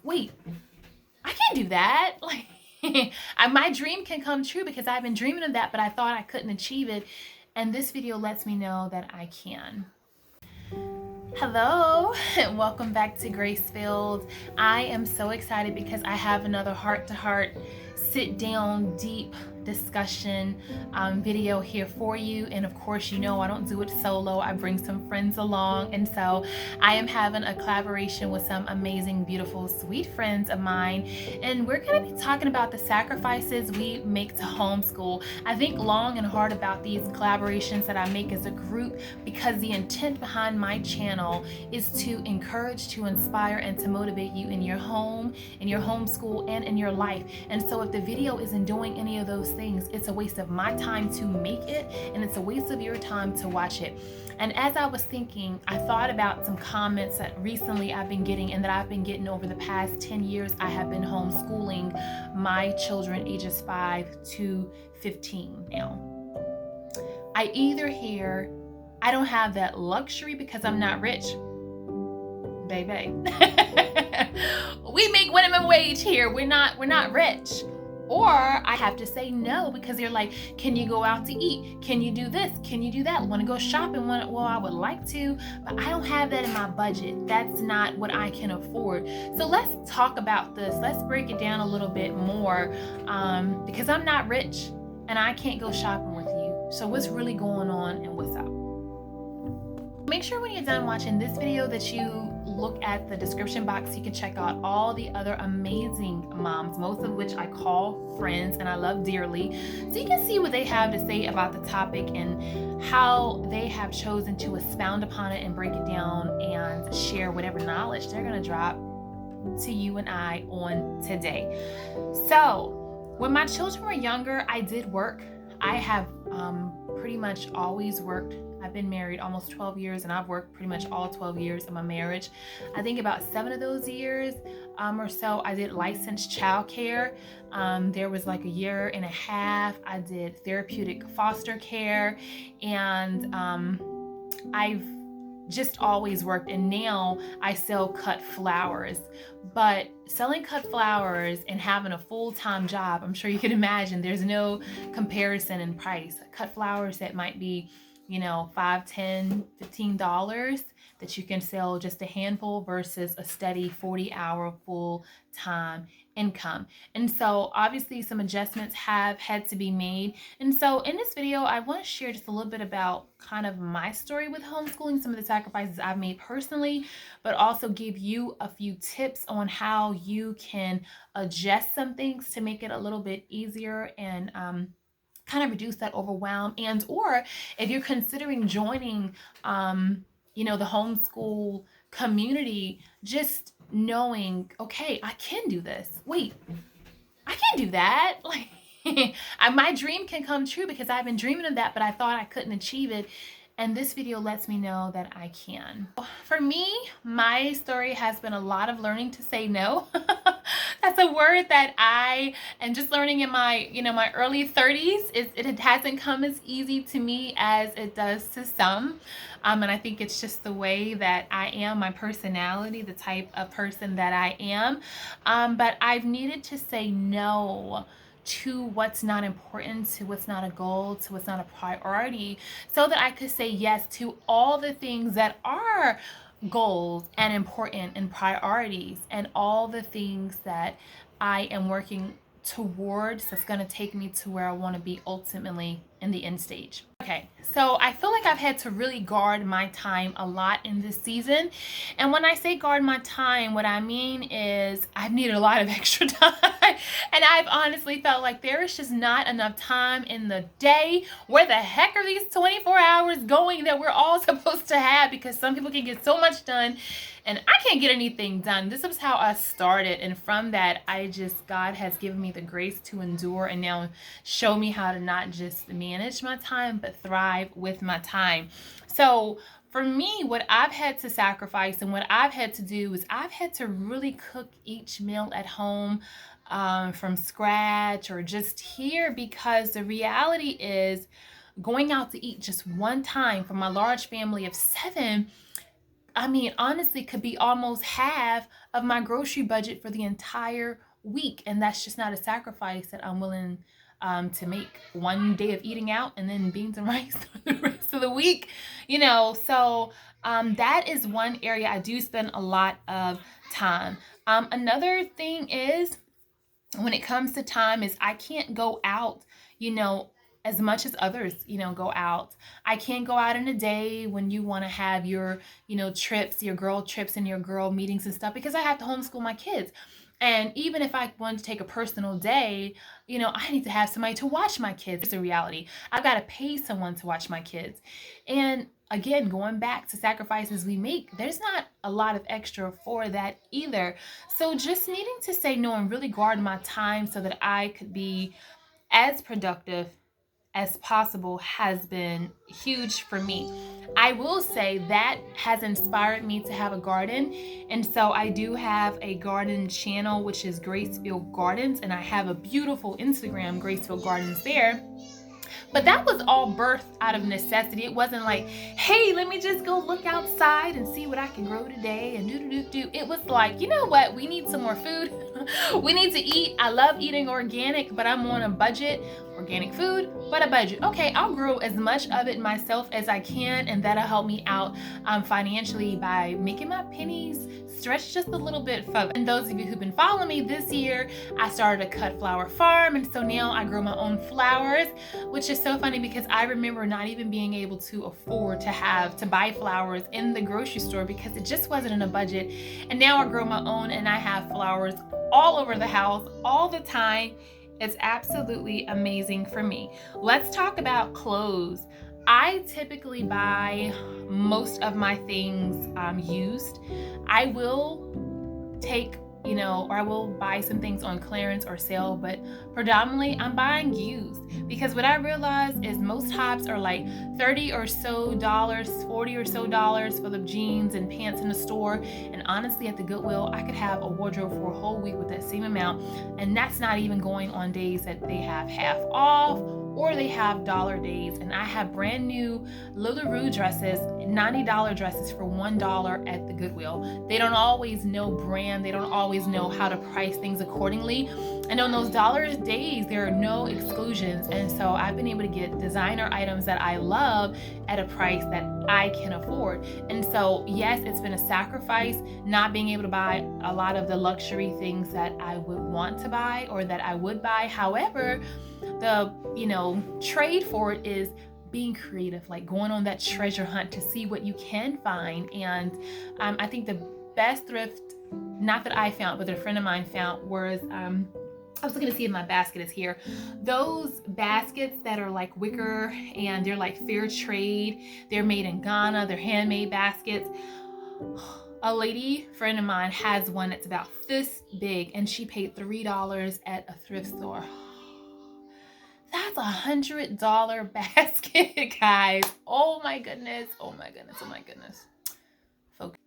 Wait, I can't do that. Like, my dream can come true because I've been dreaming of that, but I thought I couldn't achieve it. And this video lets me know that I can. Hello, and welcome back to Grace.Filled. I am so excited because I have another heart-to-heart, sit-down, deep discussion video here for you. And of course, you know I don't do it solo. I bring some friends along, and so I am having a collaboration with some amazing, beautiful, sweet friends of mine, and we're going to be talking about the sacrifices we make to homeschool. I think long and hard about these collaborations that I make as a group because the intent behind my channel is to encourage, to inspire, and to motivate you in your home, in your homeschool, and in your life. And so if the video isn't doing any of those things, it's a waste of my time to make it, and it's a waste of your time to watch it. And as I was thinking, I thought about some comments that recently I've been getting and that I've been getting over the past 10 years. I have been homeschooling my children ages 5 to 15 now. I either hear, I don't have that luxury because I'm not rich. Baby. We make minimum wage here. We're not rich. Or I have to say no because they're like, can you go out to eat? Can you do this? Can you do that? Want to go shopping? Well, I would like to, but I don't have that in my budget. That's not what I can afford. So let's talk about this. Let's break it down a little bit more because I'm not rich and I can't go shopping with you. So what's really going on and what's up? Make sure when you're done watching this video that you look at the description box. You can check out all the other amazing moms, most of which I call friends and I love dearly. So you can see what they have to say about the topic and how they have chosen to expound upon it and break it down and share whatever knowledge they're going to drop to you and I on today. So when my children were younger, I did work. I have pretty much always worked. I've been married almost 12 years and I've worked pretty much all 12 years of my marriage. I think about 7 of those years or so I did licensed childcare. There was like a year and a half I did therapeutic foster care, and I've just always worked, and now I sell cut flowers. But selling cut flowers and having a full-time job, I'm sure you can imagine there's no comparison in price. Cut flowers that might be, you know, $5, $10, $15 that you can sell just a handful versus a steady 40-hour full-time income. And so obviously some adjustments have had to be made. And so in this video, I want to share just a little bit about kind of my story with homeschooling, some of the sacrifices I've made personally, but also give you a few tips on how you can adjust some things to make it a little bit easier and kind of reduce that overwhelm. And or if you're considering joining you know, the homeschool community, just knowing, okay, I can do this. Wait, I can't do that. Like, my dream can come true because I've been dreaming of that, but I thought I couldn't achieve it. And this video lets me know that I can. For me, my story has been a lot of learning to say no. That's a word that I am just learning in my, you know, my early 30s. It hasn't come as easy to me as it does to some. And I think it's just the way that I am, my personality, the type of person that I am. But I've needed to say no to what's not important, to what's not a goal, to what's not a priority, so that I could say yes to all the things that are goals and important and priorities, and all the things that I am working towards that's going to take me to where I want to be ultimately in the end stage. Okay, so I feel like I've had to really guard my time a lot in this season. And when I say guard my time, what I mean is I've needed a lot of extra time. And I've honestly felt like there is just not enough time in the day. Where the heck are these 24 hours going that we're all supposed to have? Because some people can get so much done and I can't get anything done. This is how I started. And from that, God has given me the grace to endure and now show me how to not just manage my time, but thrive with my time. So for me, what I've had to sacrifice and what I've had to do is I've had to really cook each meal at home from scratch or just here, because the reality is going out to eat just one time for my large family of 7, I mean, honestly, could be almost half of my grocery budget for the entire week. And that's just not a sacrifice that I'm willing to make. One day of eating out and then beans and rice for the rest of the week, you know. So that is one area I do spend a lot of time. Another thing is, when it comes to time, is I can't go out, you know, as much as others, you know, go out. I can't go out in a day when you want to have your, you know, trips, your girl trips and your girl meetings and stuff, because I have to homeschool my kids. And even if I wanted to take a personal day, you know, I need to have somebody to watch my kids. It's a reality. I've got to pay someone to watch my kids. And again, going back to sacrifices we make, there's not a lot of extra for that either. So just needing to say no and really guard my time so that I could be as productive as possible has been huge for me. I will say that has inspired me to have a garden. And so I do have a garden channel, which is Grace.Filled Gardens. And I have a beautiful Instagram, Grace.Filled Gardens, there. But that was all birthed out of necessity. It wasn't like, hey, let me just go look outside and see what I can grow today and do. It was like, you know what? We need some more food. We need to eat. I love eating organic, but I'm on a budget. Organic food, but a budget. Okay, I'll grow as much of it myself as I can, and that'll help me out financially by making my pennies stretch just a little bit further. And those of you who've been following me this year, I started a cut flower farm, and so now I grow my own flowers, which is so funny because I remember not even being able to afford to buy flowers in the grocery store because it just wasn't in a budget. And now I grow my own, and I have flowers all over the house all the time. It's absolutely amazing for me. Let's talk about clothes. I typically buy most of my things used. I will take, you know, or I will buy some things on clearance or sale, but predominantly I'm buying used, because what I realize is most tops are like $30 or so, $40 or so for the jeans and pants in the store. And honestly, at the Goodwill, I could have a wardrobe for a whole week with that same amount. And that's not even going on days that they have half off or they have dollar days. And I have brand new Lulu dresses, $90 dresses for $1 at the Goodwill. They don't always know brand. They don't always know how to price things accordingly. And on those dollar days, there are no exclusions. And so I've been able to get designer items that I love at a price that I can afford. And so, yes, it's been a sacrifice not being able to buy a lot of the luxury things that I would want to buy or that I would buy. However, the, you know, trade for it is being creative, like going on that treasure hunt to see what you can find. And I think the best thrift, not that I found, but that a friend of mine found, was I was looking to see if my basket is here. Those baskets that are like wicker and they're like fair trade. They're made in Ghana. They're handmade baskets. A lady friend of mine has one that's about this big, and she paid $3 at a thrift store. That's $100 basket, guys. Oh my goodness. Oh my goodness. Oh my goodness. Focus.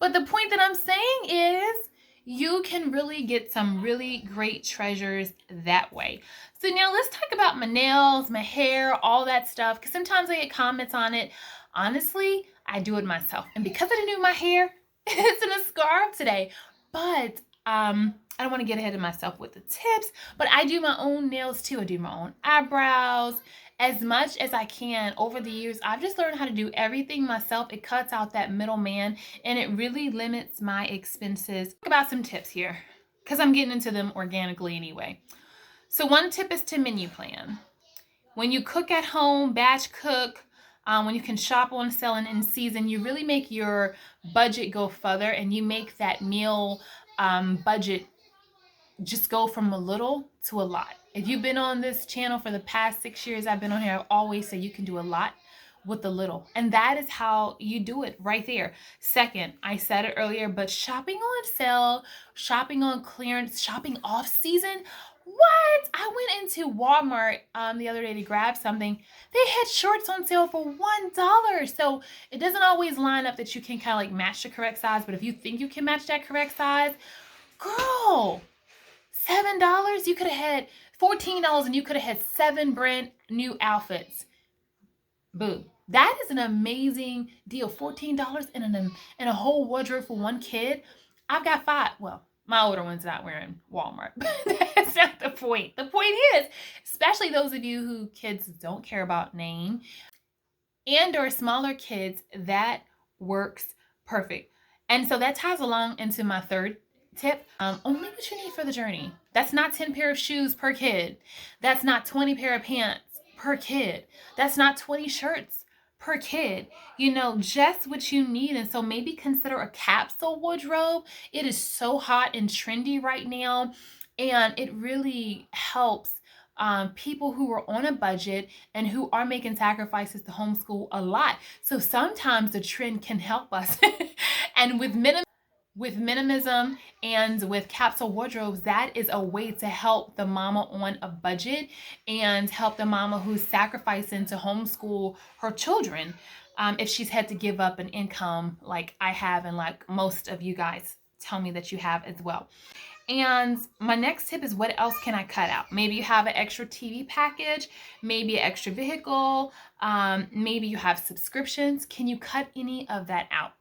But the point that I'm saying is, you can really get some really great treasures that way. So now let's talk about my nails, my hair, all that stuff, because sometimes I get comments on it. Honestly, I do it myself. And because I didn't do my hair, it's in a scarf today. But I don't want to get ahead of myself with the tips, but I do my own nails too. I do my own eyebrows. As much as I can over the years, I've just learned how to do everything myself. It cuts out that middleman, and it really limits my expenses. Talk about some tips here, because I'm getting into them organically anyway. So one tip is to menu plan. When you cook at home, batch cook, when you can shop on sale and in season, you really make your budget go further, and you make that meal budget just go from a little to a lot. If you've been on this channel for the past 6 years I've been on here, I've always said you can do a lot with a little. And that is how you do it right there. Second, I said it earlier, but shopping on sale, shopping on clearance, shopping off season. What? I went into Walmart the other day to grab something. They had shorts on sale for $1. So it doesn't always line up that you can kind of like match the correct size. But if you think you can match that correct size, girl, $7, you could have had $14 and you could have had 7 brand new outfits. Boo. That is an amazing deal. $14 and a whole wardrobe for one kid. I've got 5. Well, my older one's not wearing Walmart, but that's not the point. The point is, especially those of you who kids don't care about name and or smaller kids, that works perfect. And so that ties along into my third tip. Only what you need for the journey. That's not 10 pair of shoes per kid. That's not 20 pair of pants per kid. That's not 20 shirts per kid. You know, just what you need. And so maybe consider a capsule wardrobe. It is so hot and trendy right now, and it really helps people who are on a budget and who are making sacrifices to homeschool a lot. So sometimes the trend can help us. And with minimalism and with capsule wardrobes, that is a way to help the mama on a budget and help the mama who's sacrificing to homeschool her children, if she's had to give up an income like I have and like most of you guys tell me that you have as well. And my next tip is, what else can I cut out? Maybe you have an extra TV package, maybe an extra vehicle, maybe you have subscriptions. Can you cut any of that out?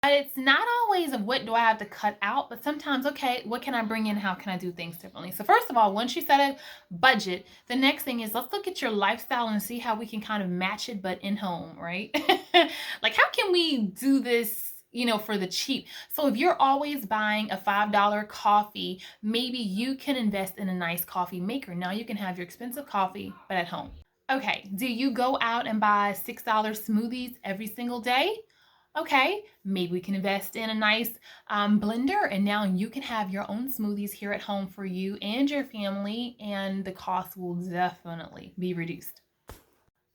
But it's not always of what do I have to cut out, but sometimes, okay, what can I bring in? How can I do things differently? So first of all, once you set a budget, the next thing is, let's look at your lifestyle and see how we can kind of match it, but in home, right? Like, how can we do this, you know, for the cheap? So if you're always buying a $5 coffee, maybe you can invest in a nice coffee maker. Now you can have your expensive coffee, but at home. Okay, do you go out and buy $6 smoothies every single day? Okay, maybe we can invest in a nice blender, and now you can have your own smoothies here at home for you and your family, and the cost will definitely be reduced.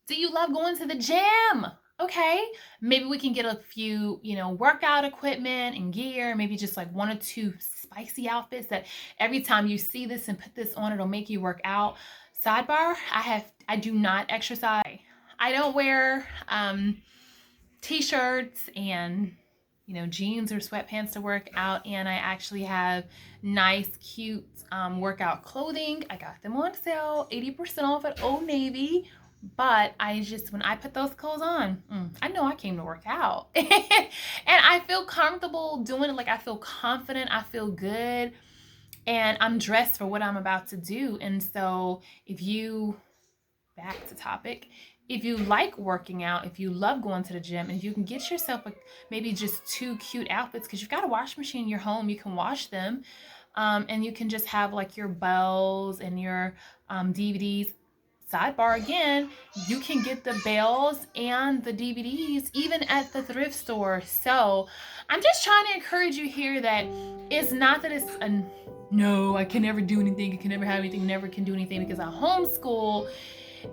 Do you love going to the gym? Okay, maybe we can get a few, you know, workout equipment and gear, maybe just like 1 or 2 spicy outfits that every time you see this and put this on, it'll make you work out. Sidebar, I do not exercise. I don't wear t-shirts and, you know, jeans or sweatpants to work out, and I actually have nice, cute workout clothing. I got them on sale, 80% off at Old Navy. But when I put those clothes on, I know I came to work out. And I feel comfortable doing it. Like, I feel confident, I feel good, and I'm dressed for what I'm about to do. And so back to topic, if you like working out, if you love going to the gym, and if you can get yourself maybe just 2 cute outfits, because you've got a washing machine in your home, you can wash them, and you can just have like your bells and your DVDs. Sidebar again, you can get the bells and the DVDs even at the thrift store. So I'm just trying to encourage you here that it's not that it's no, I can never do anything, I can never have anything, never can do anything because I homeschool.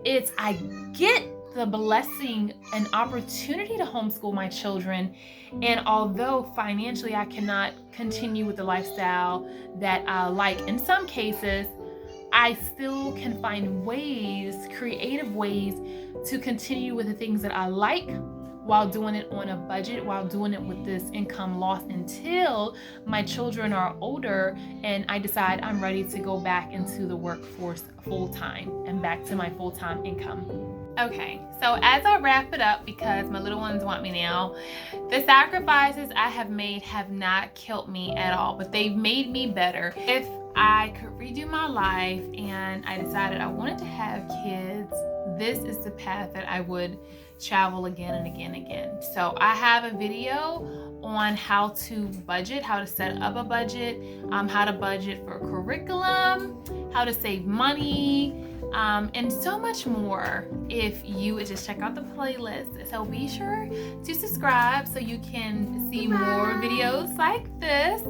It's I get the blessing and opportunity to homeschool my children, and although financially I cannot continue with the lifestyle that I like in some cases, I still can find ways, creative ways, to continue with the things that I like while doing it on a budget, while doing it with this income loss until my children are older and I decide I'm ready to go back into the workforce full-time and back to my full-time income. Okay, so as I wrap it up, because my little ones want me now, the sacrifices I have made have not killed me at all, but they've made me better. If I could redo my life and I decided I wanted to have kids, this is the path that I would travel again and again and again. So I have a video on how to budget, how to set up a budget, how to budget for curriculum, how to save money, and so much more if you would just check out the playlist. So be sure to subscribe so you can see more videos like this.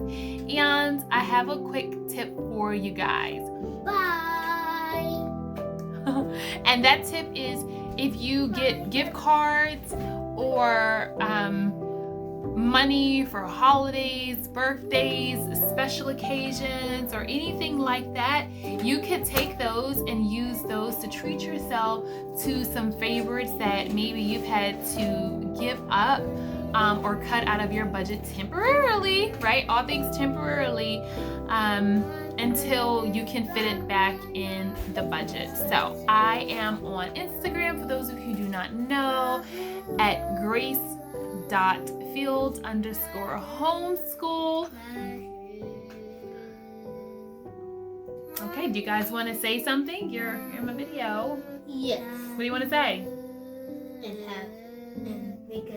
And I have a quick tip for you guys. Bye. And that tip is, if you get gift cards or money for holidays, birthdays, special occasions, or anything like that, you could take those and use those to treat yourself to some favorites that maybe you've had to give up or cut out of your budget temporarily, right? All things temporarily. And until you can fit it back in the budget. So I am on Instagram, for those of you who do not know, at Grace.Filled_Homeschool. Okay, do you guys want to say something? You're in my video. Yes. What do you want to say? And make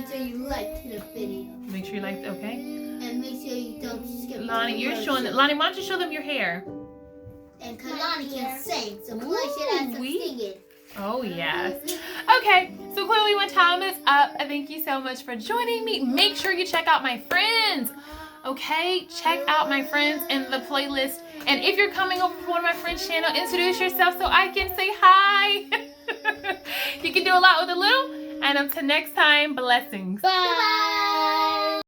sure you like the video. Make sure you like, okay. And make sure you don't skip. Lonnie, you're showing it. Lonnie, why don't you show them your hair? And Kalani can sing, so Kalani should have some singing. Oh, yes. Okay, so clearly my time is up. Thank you so much for joining me. Make sure you check out my friends. Okay, check out my friends in the playlist. And if you're coming over to one of my friends' channel, introduce yourself so I can say hi. You can do a lot with a little. And until next time, blessings. Bye.